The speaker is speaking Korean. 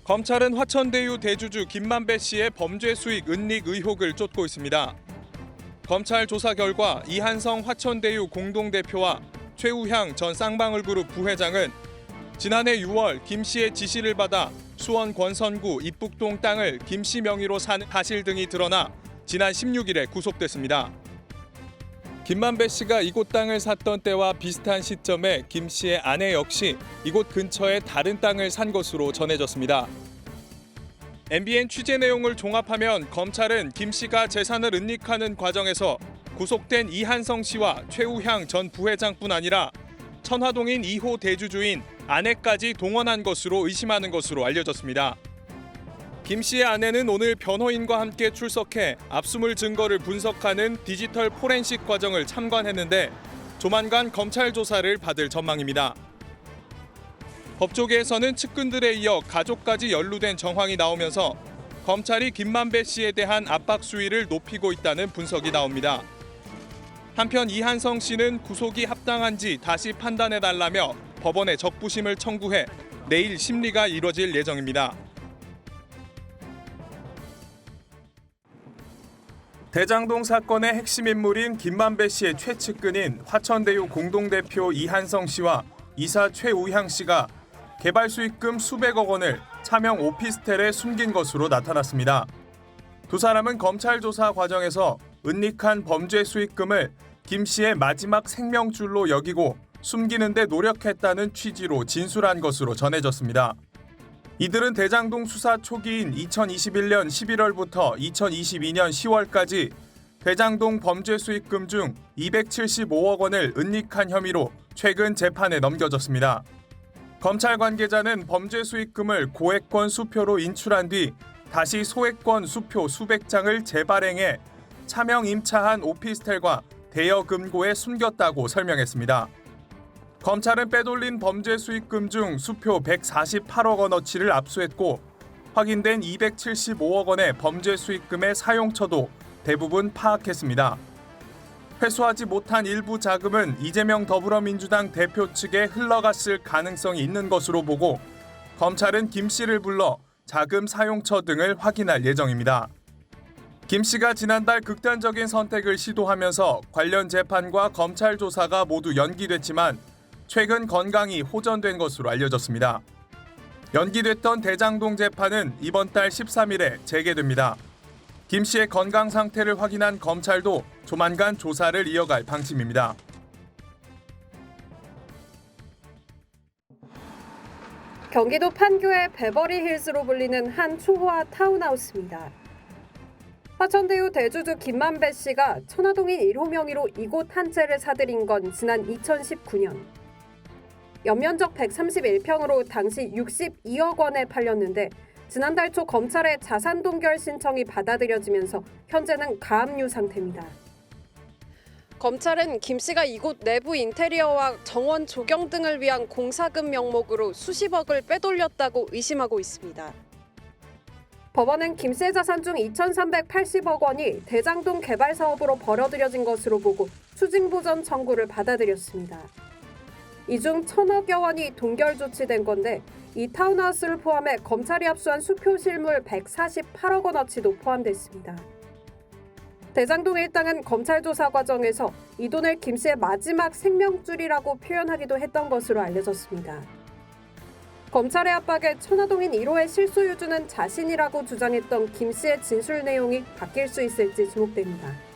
검찰은 화천대유 대주주 김만배 씨의 범죄 수익 은닉 의혹을 쫓고 있습니다. 검찰 조사 결과 이한성 화천대유 공동대표와 최우향 전 쌍방울그룹 부회장은 지난해 6월 김 씨의 지시를 받아 수원 권선구 입북동 땅을 김 씨 명의로 산 사실 등이 드러나 지난 16일에 구속됐습니다. 김만배 씨가 이곳 땅을 샀던 때와 비슷한 시점에 김 씨의 아내 역시 이곳 근처에 다른 땅을 산 것으로 전해졌습니다. MBN 취재 내용을 종합하면 검찰은 김 씨가 재산을 은닉하는 과정에서 구속된 이한성 씨와 최우향 전 부회장뿐 아니라 천화동인 2호 대주주인 아내까지 동원한 것으로 의심하는 것으로 알려졌습니다. 김 씨의 아내는 오늘 변호인과 함께 출석해 압수물 증거를 분석하는 디지털 포렌식 과정을 참관했는데 조만간 검찰 조사를 받을 전망입니다. 법조계에서는 측근들에 이어 가족까지 연루된 정황이 나오면서 검찰이 김만배 씨에 대한 압박 수위를 높이고 있다는 분석이 나옵니다. 한편 이한성 씨는 구속이 합당한지 다시 판단해달라며 법원에 적부심을 청구해 내일 심리가 이뤄질 예정입니다. 대장동 사건의 핵심 인물인 김만배 씨의 최측근인 화천대유 공동대표 이한성 씨와 이사 최우향 씨가 개발 수익금 수백억 원을 차명 오피스텔에 숨긴 것으로 나타났습니다. 두 사람은 검찰 조사 과정에서 은닉한 범죄 수익금을 김 씨의 마지막 생명줄로 여기고 숨기는 데 노력했다는 취지로 진술한 것으로 전해졌습니다. 이들은 대장동 수사 초기인 2021년 11월부터 2022년 10월까지 대장동 범죄 수익금 중 275억 원을 은닉한 혐의로 최근 재판에 넘겨졌습니다. 검찰 관계자는 범죄 수익금을 고액권 수표로 인출한 뒤 다시 소액권 수표 수백 장을 재발행해 차명 임차한 오피스텔과 대여 금고에 숨겼다고 설명했습니다. 검찰은 빼돌린 범죄 수익금 중 수표 148억 원어치를 압수했고 확인된 275억 원의 범죄 수익금의 사용처도 대부분 파악했습니다. 회수하지 못한 일부 자금은 이재명 더불어민주당 대표 측에 흘러갔을 가능성이 있는 것으로 보고 검찰은 김 씨를 불러 자금 사용처 등을 확인할 예정입니다. 김 씨가 지난달 극단적인 선택을 시도하면서 관련 재판과 검찰 조사가 모두 연기됐지만 최근 건강이 호전된 것으로 알려졌습니다. 연기됐던 대장동 재판은 이번 달 13일에 재개됩니다. 김 씨의 건강 상태를 확인한 검찰도 조만간 조사를 이어갈 방침입니다. 경기도 판교의 베버리힐스로 불리는 한 초호화 타운하우스입니다. 화천대유 대주주 김만배 씨가 천화동인 1호 명의로 이곳 한 채를 사들인 건 지난 2019년. 연면적 131평으로 당시 62억 원에 팔렸는데 지난달 초 검찰의 자산 동결 신청이 받아들여지면서 현재는 가압류 상태입니다. 검찰은 김 씨가 이곳 내부 인테리어와 정원 조경 등을 위한 공사금 명목으로 수십억을 빼돌렸다고 의심하고 있습니다. 법원은 김 씨의 자산 중 2,380억 원이 대장동 개발 사업으로 벌어들여진 것으로 보고 추징보전 청구를 받아들였습니다. 이 중 1,000억여 원이 동결 조치된 건데 이 타운하우스를 포함해 검찰이 압수한 수표 실물 148억 원어치도 포함됐습니다. 대장동 일당은 검찰 조사 과정에서 이 돈을 김 씨의 마지막 생명줄이라고 표현하기도 했던 것으로 알려졌습니다. 검찰의 압박에 천화동인 1호의 실소유주는 자신이라고 주장했던 김 씨의 진술 내용이 바뀔 수 있을지 주목됩니다.